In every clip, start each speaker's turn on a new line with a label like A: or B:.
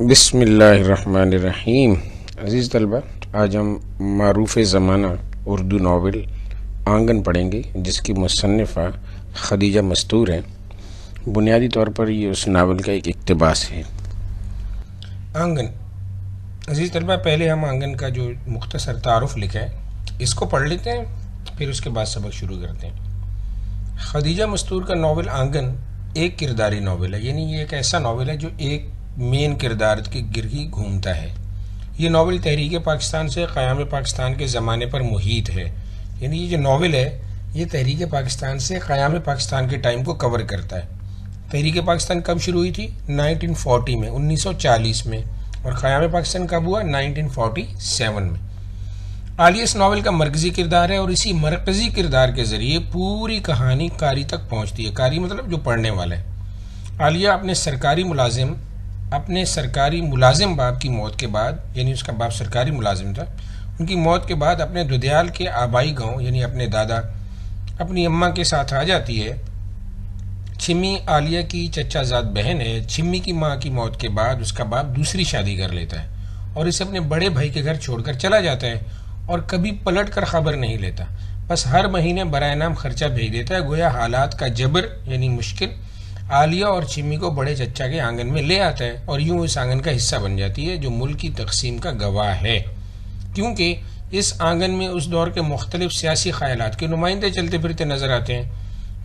A: बिस्मिल्लाहिर्रहमानिर्रहीम। अज़ीज़ तलबा, आज हम मारूफ़ ज़माना उर्दू नावल आंगन पढ़ेंगे, जिसकी मुसन्निफ़ा खदीजा मस्तूर हैं। बुनियादी तौर पर ये उस नावल का एक इक़्तिबास है। आंगन। अज़ीज़ तलबा, पहले हम आंगन का जो मुख्तसर तारुफ़ लिखा है इसको पढ़ लेते हैं, फिर उसके बाद सबक शुरू करते हैं। खदीजा मस्तूर का नावल आंगन एक किरदारी नावल है, यानी ये एक ऐसा नावल है जो एक मेन किरदार के गिर ही घूमता है। ये नावल तहरीक पाकिस्तान से क़याम पाकिस्तान के ज़माने पर मुहीत है, यानी ये जो नावल है ये तहरीक पाकिस्तान से क़याम पाकिस्तान के टाइम को कवर करता है। तहरीक पाकिस्तान कब शुरू हुई थी? 1940 में, 1940 में, और क़याम पाकिस्तान कब हुआ? 1947 में। आलिया इस नावल का मरकज़ी किरदार है और इसी मरकज़ी किरदार के ज़रिए पूरी कहानी कारी तक पहुँचती है। कारी मतलब जो पढ़ने वाला है। आलिया अपने सरकारी मुलाजिम बाप की मौत के बाद, यानी उसका बाप सरकारी मुलाजिम था, उनकी मौत के बाद अपने दुदयाल के आबाई गांव यानी अपने दादा अपनी अम्मा के साथ आ जाती है। छिम्मी आलिया की चचाजाद बहन है। छिम्मी की माँ की मौत के बाद उसका बाप दूसरी शादी कर लेता है और इसे अपने बड़े भाई के घर छोड़कर चला जाता है और कभी पलट कर खबर नहीं लेता, बस हर महीने बराए नाम खर्चा भेज देता है। गोया हालात का जबर यानी मुश्किल आलिया और छिम्मी को बड़े चचा के आंगन में ले आता है और यूं इस आंगन का हिस्सा बन जाती है, जो मुल्क की तकसीम का गवाह है, क्योंकि इस आंगन में उस दौर के मुख्तलिफ सियासी ख्यालात के नुमाइंदे चलते फिरते नजर आते हैं।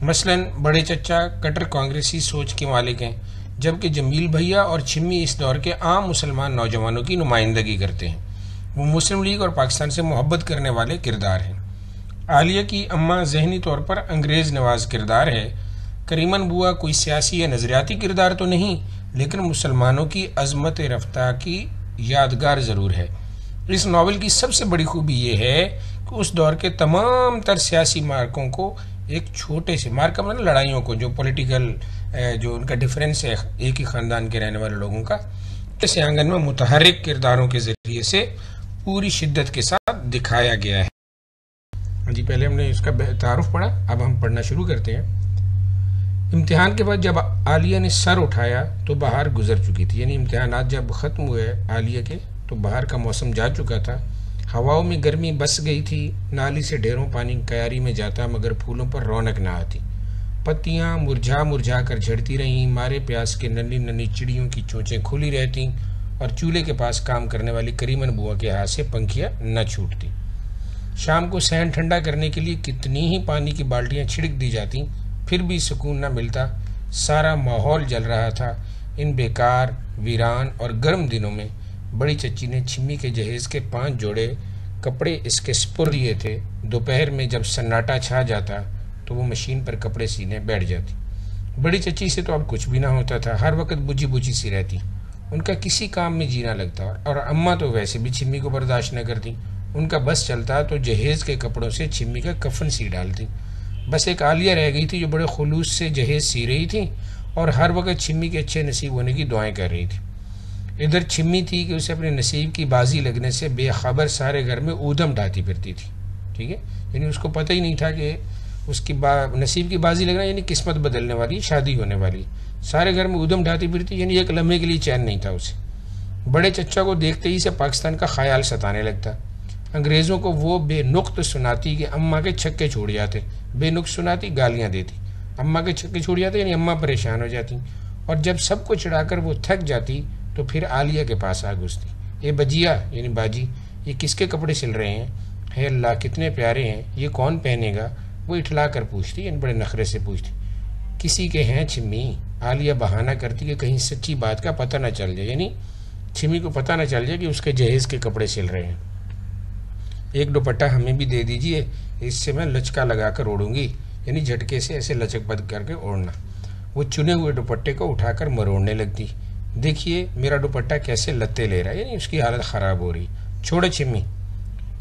A: मसलन बड़े चचा कट्टर कांग्रेसी सोच के मालिक हैं, जबकि जमील भैया और छिम्मी इस दौर के आम मुसलमान नौजवानों की नुमाइंदगी करते हैं। वो मुस्लिम लीग और पाकिस्तान से मोहब्बत करने वाले किरदार हैं। आलिया की अम्मा ज़हनी तौर पर अंग्रेज़ नवाज किरदार है। करीमन बुआ कोई सियासी या नज़रियाती किरदार तो नहीं, लेकिन मुसलमानों की अजमत रफ्ता की यादगार ज़रूर है। इस नावल की सबसे बड़ी खूबी ये है कि उस दौर के तमाम तर सियासी मार्कों को एक छोटे से मार्क, मतलब लड़ाइयों को, जो पॉलिटिकल जो उनका डिफरेंस है एक ही ख़ानदान के रहने वाले लोगों का, इस आंगन में मुतहर्रिक किरदारों के ज़रिए से पूरी शिद्दत के साथ दिखाया गया है। जी, पहले हमने इसका तारुफ पढ़ा, अब हम पढ़ना शुरू करते हैं। इम्तिहान के बाद जब आलिया ने सर उठाया तो बाहर गुजर चुकी थी, यानी इम्तिहानात जब ख़त्म हुए आलिया के तो बाहर का मौसम जा चुका था। हवाओं में गर्मी बस गई थी। नाली से ढेरों पानी क्यारी में जाता, मगर फूलों पर रौनक ना आती। पत्तियां मुरझा मुरझा कर झड़ती रहीं। मारे प्यास के नन्ही नन्ही चिड़ियों की चोंचें खुली रहती और चूल्हे के पास काम करने वाली करीमन बुआ के हाथ से पंखियां न छूटती। शाम को सहन ठंडा करने के लिए कितनी ही पानी की बाल्टियां छिड़क दी जाती, फिर भी सुकून न मिलता। सारा माहौल जल रहा था। इन बेकार, वीरान और गर्म दिनों में बड़ी चच्ची ने छिम्मी के जहेज़ के 5 जोड़े कपड़े इसके स्पुर्द दिए थे। दोपहर में जब सन्नाटा छा जाता तो वो मशीन पर कपड़े सीने बैठ जाती। बड़ी चच्ची से तो अब कुछ भी ना होता था, हर वक्त बुझी बुझी सी रहती। उनका किसी काम में जीना लगता और अम्मा तो वैसे भी छिम्मी को बर्दाश्त न करती। उनका बस चलता तो जहेज़ के कपड़ों से छिम्मी का कफन सी डालती। बस एक आलिया रह गई थी जो बड़े खुलूस से जहेज़ सी रही थी और हर वक्त छिम्मी के अच्छे नसीब होने की दुआएं कर रही थी। इधर छिम्मी थी कि उसे अपने नसीब की बाजी लगने से बेखबर सारे घर में ऊधम ढाती फिरती थी। ठीक है, यानी उसको पता ही नहीं था कि उसकी नसीब की बाजी लगना यानी किस्मत बदलने वाली, शादी होने वाली। सारे घर में ऊधम ढाती फिरती, यानी एक लम्हे के लिए चैन नहीं था उसे। बड़े चचा को देखते ही से पाकिस्तान का ख्याल सताने लगता। अंग्रेज़ों को वो बेनुक्त सुनाती कि अम्मा के छक्के छूट जाते। बेनुक्त सुनाती, गालियाँ देती। अम्मा के छक्के छूट जाते यानी अम्मा परेशान हो जाती, और जब सबको चिढ़ाकर वो थक जाती तो फिर आलिया के पास आ घुसती। ये बजिया यानी बाजी, ये किसके कपड़े सिल रहे हैं? है अल्लाह, कितने प्यारे हैं, ये कौन पहनेगा? वो इठला कर पूछती, यानी बड़े नखरे से पूछती। किसी के हैं छिम्मी? आलिया बहाना करती कि कहीं सच्ची बात का पता न चल जाए, यानी छिम्मी को पता न चल जाए कि उसके जहेज़ के कपड़े सिल रहे हैं। एक दुपट्टा हमें भी दे दीजिए, इससे मैं लचका लगा कर ओढ़ूंगी, यानी झटके से ऐसे लचकबद करके ओढ़ना। वो चुने हुए दुपट्टे को उठाकर मरोड़ने लगती। देखिए मेरा दुपट्टा कैसे लत्ते ले रहा है, यानी उसकी हालत ख़राब हो रही। छोड़ो छिम्मी,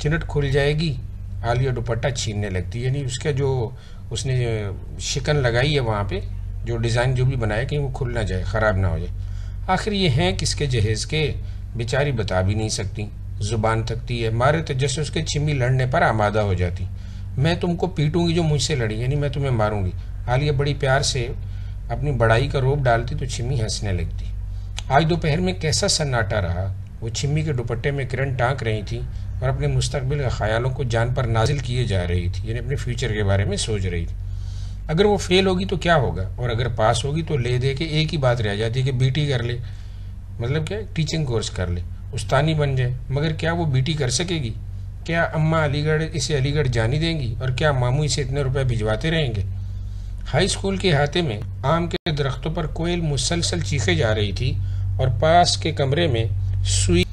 A: चिनट खुल जाएगी। आलिया दुपट्टा छीनने लगती, यानी उसका जो उसने शिकन लगाई है वहाँ पे, जो डिज़ाइन जो भी बनाया, कहीं वो खुल ना जाए, ख़राब ना हो जाए। आखिर ये हैं किसके जहेज़ के? बेचारी बता भी नहीं सकती, ज़ुबान थकती है। मारे तजस्सुस के छिम्मी लड़ने पर आमादा हो जाती। मैं तुमको पीटूंगी जो मुझसे लड़ी, यानी मैं तुम्हें मारूंगी। आलिया बड़ी प्यार से अपनी बड़ाई का रोब डालती तो छिम्मी हंसने लगती। आज दोपहर में कैसा सन्नाटा रहा। वो छिम्मी के दुपट्टे में किरण टाँक रही थी और अपने मुस्तकबिल के ख्यालों को जान पर नाजिल किए जा रही थी, यानी अपने फ्यूचर के बारे में सोच रही थी। अगर वो फेल होगी तो क्या होगा, और अगर पास होगी तो ले दे के एक ही बात रह जाती है कि बीटी कर ले, मतलब क्या, टीचिंग कोर्स कर ले, उस्तानी बन जाए। मगर क्या वो बीटी कर सकेगी? क्या अम्मा इसे अलीगढ़ जाने देंगी, और क्या मामू इसे इतने रुपए भिजवाते रहेंगे? हाई स्कूल के अहाते में आम के दरख्तों पर कोयल मुसलसल चीखे जा रही थी और पास के कमरे में सुई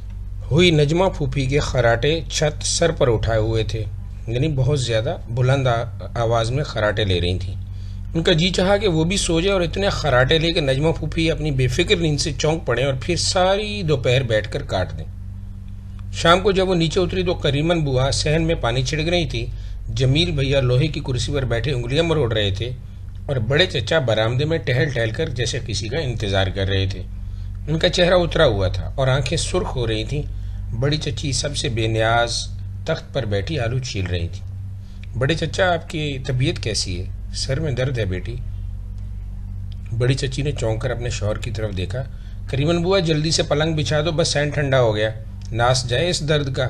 A: हुई नजमा फूफी के खराटे छत सर पर उठाए हुए थे, यानी बहुत ज़्यादा बुलंद आवाज़ में खराटे ले रही थी। उनका जी चाहा कि वो भी सो जाए और इतने खराटे ले कि नजमा फूफी अपनी बेफिक्र नींद से चौंक पड़े और फिर सारी दोपहर बैठकर काट दें। शाम को जब वो नीचे उतरी तो करीमन बुआ सहन में पानी छिड़क रही थी, जमील भैया लोहे की कुर्सी पर बैठे उंगलियां मरोड़ रहे थे और बड़े चचा बरामदे में टहल टहल कर जैसे किसी का इंतजार कर रहे थे। उनका चेहरा उतरा हुआ था और आंखें सुर्ख हो रही थीं। बड़ी चच्ची सबसे बेनियाज तख्त पर बैठी आलू छील रही थी। बड़े चचा, आपकी तबीयत कैसी है? सर में दर्द है बेटी। बड़ी चच्ची ने चौंक कर अपने शौहर की तरफ देखा। करीमन बुआ, जल्दी से पलंग बिछा दो, बस सैन ठंडा हो गया, नास जाए इस दर्द का।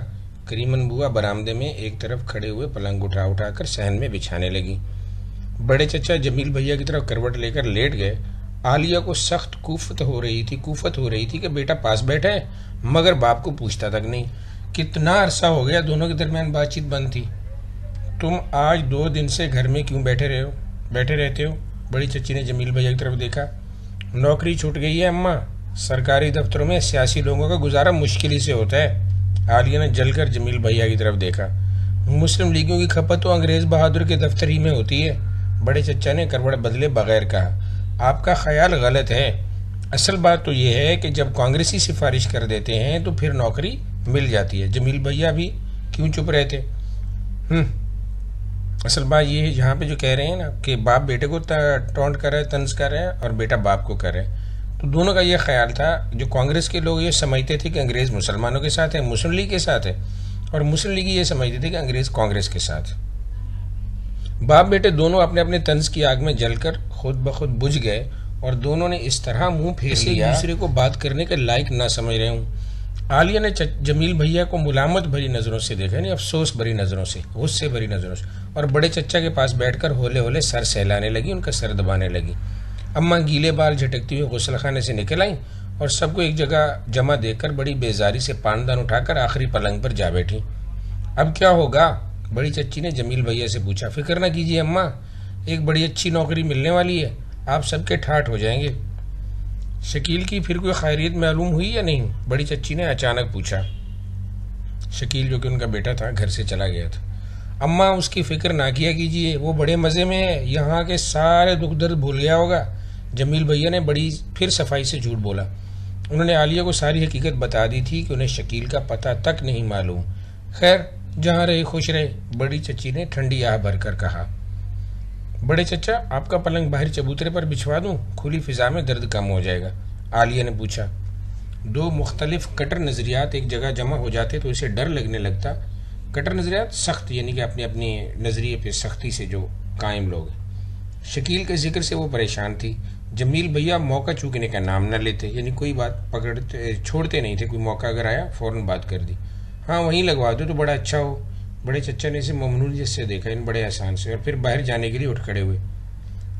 A: करीमन बुआ बरामदे में एक तरफ खड़े हुए पलंग उठा उठाकर सहन में बिछाने लगी। बड़े चचा जमील भैया की तरफ करवट लेकर लेट गए। आलिया को सख्त कुफत हो रही थी कि बेटा पास बैठा है, मगर बाप को पूछता तक नहीं। कितना अरसा हो गया दोनों के दरमियान बातचीत बंद थी। तुम आज 2 दिन से घर में क्यों बैठे रहते हो? बड़ी चच्ची ने जमील भैया की तरफ देखा। नौकरी छूट गई है अम्मा, सरकारी दफ्तरों में सियासी लोगों का गुजारा मुश्किल ही से होता है। आलिया ने जलकर जमील भैया की तरफ देखा। मुस्लिम लीगों की खपत तो अंग्रेज बहादुर के दफ्तर ही में होती है। बड़े चचा ने करवट बदले बगैर कहा। आपका ख्याल गलत है। असल बात तो यह है कि जब कांग्रेसी सिफारिश कर देते हैं तो फिर नौकरी मिल जाती है। जमील भैया भी क्यों चुप रहते? असल बात ये है, यहाँ पे जो कह रहे हैं ना कि बाप बेटे को टॉन्ट कर रहे हैं, तंज कर रहे हैं, और बेटा बाप को कर रहे हैं, तो दोनों का ये ख्याल था। जो कांग्रेस के लोग ये समझते थे कि अंग्रेज मुसलमानों के साथ है, मुस्लिम लीग के साथ है, और मुस्लिम लीग ये समझते थे कि अंग्रेज कांग्रेस के साथ। बाप बेटे दोनों अपने अपने तंज की आग में जलकर खुद ब खुद बुझ गए और दोनों ने इस तरह मुंह फेर लिया एक दूसरे को बात करने के लायक ना समझ रहे हूँ। आलिया ने जमील भैया को मुलामत भरी नजरों से देखा, नहीं अफसोस भरी नजरों से, गुस्से भरी नजरों से, और बड़े चचा के पास बैठकर होले होले सर सहलाने लगी, उनका सर दबाने लगी। अम्मा गीले बाल झटकती हुई गुस्लखाने से निकल आई और सबको एक जगह जमा देखकर बड़ी बेजारी से पानदान उठाकर आखिरी पलंग पर जा बैठी। अब क्या होगा? बड़ी चच्ची ने जमील भैया से पूछा। फिक्र ना कीजिए अम्मा, एक बड़ी अच्छी नौकरी मिलने वाली है, आप सबके ठाठ हो जाएंगे। शकील की फिर कोई खैरियत मालूम हुई या नहीं? बड़ी चच्ची ने अचानक पूछा। शकील जो कि उनका बेटा था घर से चला गया था। अम्मा उसकी फिक्र ना किया कीजिए, वो बड़े मज़े में है, यहाँ के सारे दुख दर्द भूल गया होगा। जमील भैया ने बड़ी फिर सफाई से झूठ बोला। उन्होंने आलिया को सारी हकीकत बता दी थी कि उन्हें शकील का पता तक नहीं मालूम। खैर जहाँ रहे खुश रहे, बड़ी चच्ची ने ठंडी आह भरकर कहा। बड़े चचा, आपका पलंग बाहर चबूतरे पर बिछवा दूं? खुली फिजा में दर्द कम हो जाएगा। आलिया ने पूछा। 2 मुख्तलिफ कटर नज़रियात एक जगह जमा हो जाते तो इसे डर लगने लगता। कटर नज़रियात सख्त, यानी कि अपने अपने नज़रिए पे सख्ती से जो कायम लोग हैं। शकील के जिक्र से वो परेशान थी। जमील भैया मौका चूकने का नाम न लेते, यानी कोई बात छोड़ते नहीं थे। कोई मौका अगर आया फ़ौरन बात कर दी। हाँ वहीं लगवा दो तो बड़ा अच्छा हो। बड़े चचा ने इसे ममनूनियत से देखा, इन बड़े आसान से, और फिर बाहर जाने के लिए उठ खड़े हुए।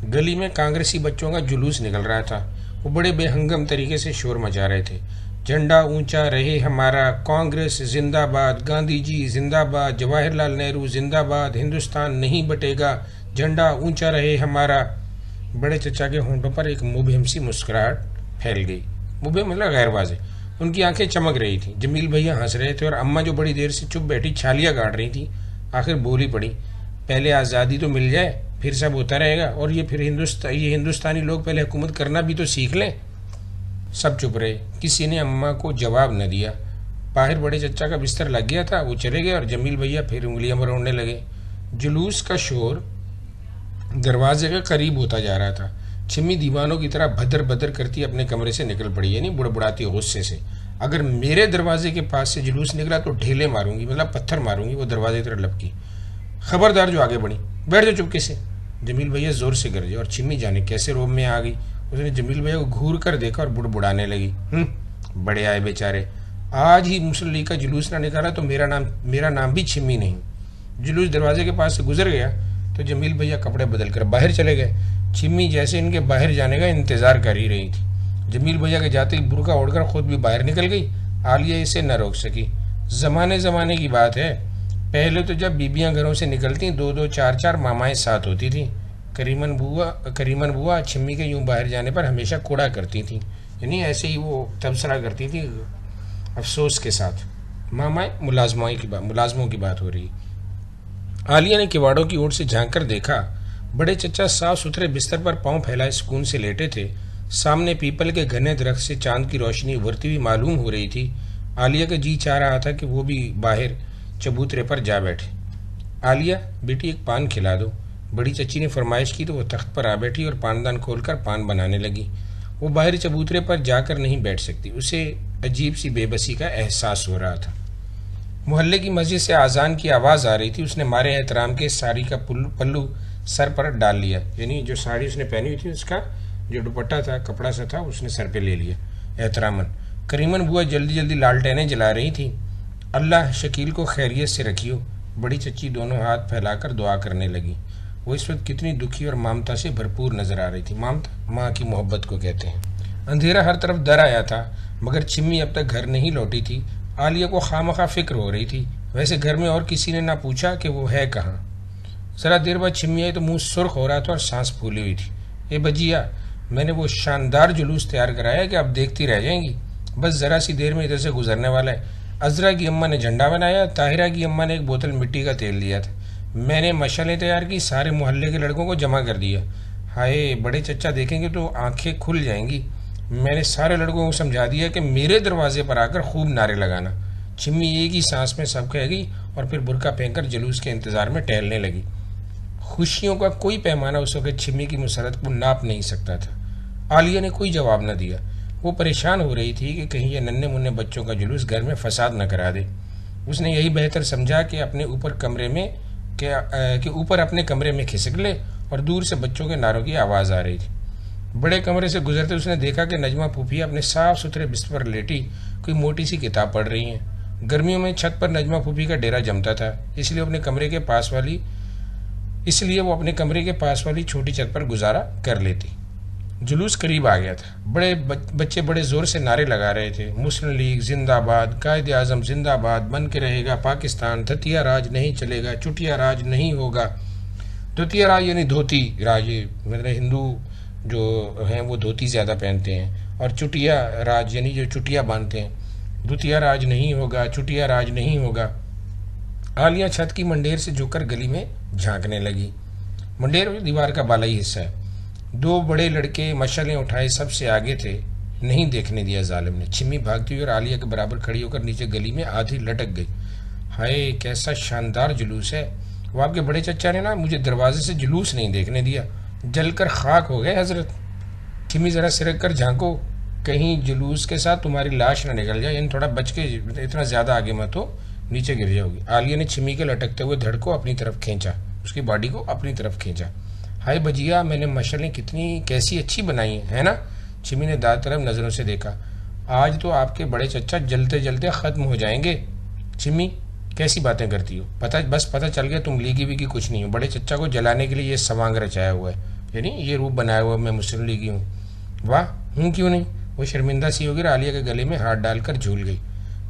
A: गली में कांग्रेसी बच्चों का जुलूस निकल रहा था। वो बड़े बेहंगम तरीके से शोर मचा रहे थे। झंडा ऊंचा रहे हमारा, कांग्रेस जिंदाबाद, गांधी जी जिंदाबाद, जवाहरलाल नेहरू जिंदाबाद, हिंदुस्तान नहीं बटेगा, झंडा ऊंचा रहे हमारा। बड़े चचा के होंठों पर एक मुबहिम सी मुस्कुराहट फैल गई। मुबहिम मतलब गैर वाज़ेह। उनकी आंखें चमक रही थी। जमील भैया हंस रहे थे और अम्मा जो बड़ी देर से चुप बैठी छालियाँ गाड़ रही थी, आखिर बोली पड़ी। पहले आज़ादी तो मिल जाए, फिर सब होता रहेगा, और ये हिंदुस्तानी लोग पहले हुकूमत करना भी तो सीख लें। सब चुप रहे, किसी ने अम्मा को जवाब न दिया। बाहर बड़े चचा का बिस्तर लग गया था, वो चले गए और जमील भैया फिर उंगलियां मरोड़ने लगे। जुलूस का शोर दरवाजे के करीब होता जा रहा था। छिम्मी दीवानों की तरह भदर भदर करती अपने कमरे से निकल पड़ी, यानी बुड़बुड़ाती गुस्से से। अगर मेरे दरवाजे के पास से जुलूस निकला तो ढेले मारूंगी, मतलब पत्थर मारूंगी। वो दरवाजे की तरफ लपकी। खबरदार जो आगे बढ़ी, बैठ जाओ चुपके से। जमील भैया जोर से गरजे और छिम्मी जाने कैसे रोब में आ गई उसने जमील भैया को घूर कर देखा और बुड़बुड़ाने लगी। बड़े आए बेचारे, आज ही मुस्लिम लीग का जुलूस ना निकाला तो मेरा नाम भी छिम्मी नहीं। जुलूस दरवाजे के पास से गुजर गया तो जमील भैया कपड़े बदल कर बाहर चले गए। छिम्मी जैसे इनके बाहर जाने का इंतजार कर ही रही थी। जमील भैया के जाते ही बुर्का ओढ़कर खुद भी बाहर निकल गई। आलिया इसे न रोक सकी। जमाने की बात है, पहले तो जब बीबियां घरों से निकलती 2-2 4-4 मामाएं साथ होती थी। करीमन बुआ छिम्मी के यूं बाहर जाने पर हमेशा कूड़ा करती थी, यानी ऐसे ही वो तबसरा करती थी अफसोस के साथ। मामाएं मुलाजमों की बात हो रही। आलिया ने किवाड़ों की ओर से झांक कर देखा। बड़े चचा साफ सुथरे बिस्तर पर पांव फैलाए सुकून से लेटे थे। सामने पीपल के घने दरख्त से चांद की रोशनी उभरती हुई मालूम हो रही थी। आलिया का जी चाह रहा था कि वो भी बाहर चबूतरे पर जा बैठे। आलिया बेटी एक पान खिला दो, बड़ी चच्ची ने फरमाइश की तो वो तख्त पर आ बैठी और पानदान खोलकर पान बनाने लगी। वो बाहर चबूतरे पर जाकर नहीं बैठ सकती, उसे अजीब सी बेबसी का एहसास हो रहा था। मोहल्ले की मस्जिद से आज़ान की आवाज़ आ रही थी। उसने मारे एहतराम के साड़ी का पल्लू सर पर डाल लिया, यानी जो साड़ी उसने पहनी हुई थी उसका जो दुपट्टा था, कपड़ा सा था, उसने सर पे ले लिया एहतरामन। करीमन बुआ जल्दी जल्दी लालटेनें जला रही थी। अल्लाह शकील को खैरियत से रखियो। बड़ी चच्ची दोनों हाथ फैलाकर दुआ करने लगी। वो इस वक्त कितनी दुखी और ममता से भरपूर नजर आ रही थी। ममता माँ की मोहब्बत को कहते हैं। अंधेरा हर तरफ डर आया था, मगर छिम्मी अब तक घर नहीं लौटी थी। आलिया को खामखा फिक्र हो रही थी। वैसे घर में और किसी ने ना पूछा कि वो है कहाँ। जरा देर बाद छिम्मी आई तो मुंह सुर्ख हो रहा था और सांस फूली हुई थी। ए बजिया, मैंने वो शानदार जुलूस तैयार कराया कि अब देखती रह जाएंगी। बस जरा सी देर में इधर से गुजरने वाला है। अजरा की अम्मा ने झंडा बनाया, ताहिरा की अम्मा ने एक बोतल मिट्टी का तेल दिया था। मैंने मशालें तैयार की, सारे मोहल्ले के लड़कों को जमा कर दिया। हाय, बड़े चचा देखेंगे तो आंखें खुल जाएंगी। मैंने सारे लड़कों को समझा दिया कि मेरे दरवाजे पर आकर खूब नारे लगाना। छिम्मी एक ही सांस में सब कह गई और फिर बुर्का फेंककर जुलूस के इंतजार में टहलने लगी। खुशियों का कोई पैमाना उस वक्त छिम्मी की मुसरत को नाप नहीं सकता था। आलिया ने कोई जवाब न दिया। वो परेशान हो रही थी कि कहीं ये नन्हे मुन्ने बच्चों का जुलूस घर में फसाद न करा दे। उसने यही बेहतर समझा कि ऊपर अपने कमरे में खिसक ले, और दूर से बच्चों के नारों की आवाज़ आ रही थी। बड़े कमरे से गुजरते उसने देखा कि नजमा फूफिया अपने साफ सुथरे बिस्तर पर लेटी कोई मोटी सी किताब पढ़ रही हैं। गर्मियों में छत पर नजमा फूफी का डेरा जमता था, इसलिए वो अपने कमरे के पास वाली छोटी छत पर गुजारा कर लेती। जुलूस करीब आ गया था। बच्चे बड़े जोर से नारे लगा रहे थे। मुस्लिम लीग जिंदाबाद, कायदे आजम जिंदाबाद, बन के रहेगा पाकिस्तान, धतिया राज नहीं चलेगा, चुटिया राज नहीं होगा। धोतिया राज यानी धोती राज, मतलब हिंदू जो हैं वो धोती ज़्यादा पहनते हैं, और चुटिया राज यानी जो चुटिया बांधते हैं। धुतिया राज नहीं होगा, चुटिया राज नहीं होगा। आलिया छत की मंडेर से झुककर गली में झांकने लगी। मंडेर दीवार का बालाई हिस्सा है। दो बड़े लड़के मशालें उठाए सबसे आगे थे। नहीं देखने दिया जालिम ने। छिम्मी भागती हुई और आलिया के बराबर खड़ी होकर नीचे गली में आधी लटक गई। हाय, कैसा शानदार जुलूस है। वो आपके बड़े चचा ने ना मुझे दरवाजे से जुलूस नहीं देखने दिया, जलकर खाक हो गए हजरत। छिम्मी जरा सिरक कर झांको, कहीं जुलूस के साथ तुम्हारी लाश ना निकल जाए, यानी थोड़ा बच के, इतना ज्यादा आगे मत हो, नीचे गिर जाओगी। आलिया ने छिम्मी के लटकते हुए धड़ को अपनी तरफ खींचा, उसकी बॉडी को अपनी तरफ खींचा। हाय बजिया, मैंने मशालें कैसी अच्छी बनाई है ना। छिम्मी ने दाद तरफ नजरों से देखा। आज तो आपके बड़े चचा जलते जलते खत्म हो जाएंगे। छिम्मी, कैसी बातें करती हो। बस पता चल गया तुम लीगी वीगी कुछ नहीं हो। बड़े चचा को जलाने के लिए ये सवांग रचाया हुआ है, यानी ये रूप बनाया हुआ मैं मुस्लिम लीगी हूँ। वाह, हूँ क्यों नहीं। वो शर्मिंदा सी होकर आलिया के गले में हाथ डालकर झूल गई।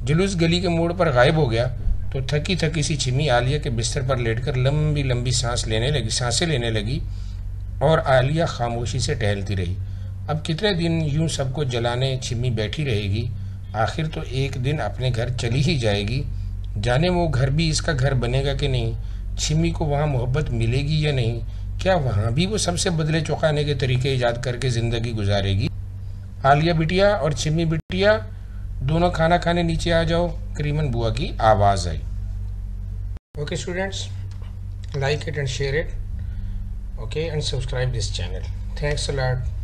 A: जुलूस गली के मोड़ पर गायब हो गया तो थकी थकी सी छिम्मी आलिया के बिस्तर पर लेटकर लंबी लंबी सांसें लेने लगी, और आलिया खामोशी से टहलती रही। अब कितने दिन यूं सबको जलाने छिम्मी बैठी रहेगी। आखिर तो एक दिन अपने घर चली ही जाएगी। जाने वो घर भी इसका घर बनेगा कि नहीं, छिम्मी को वहाँ मोहब्बत मिलेगी या नहीं, क्या वहाँ भी वो सबसे बदले चौंकाने के तरीके ईजाद करके ज़िंदगी गुजारेगी। आलिया बिटिया और छिम्मी बिटिया दोनों खाना खाने नीचे आ जाओ, करीमन बुआ की आवाज़ आई। Okay students, like it and share it, okay, and subscribe this channel. Thanks a lot.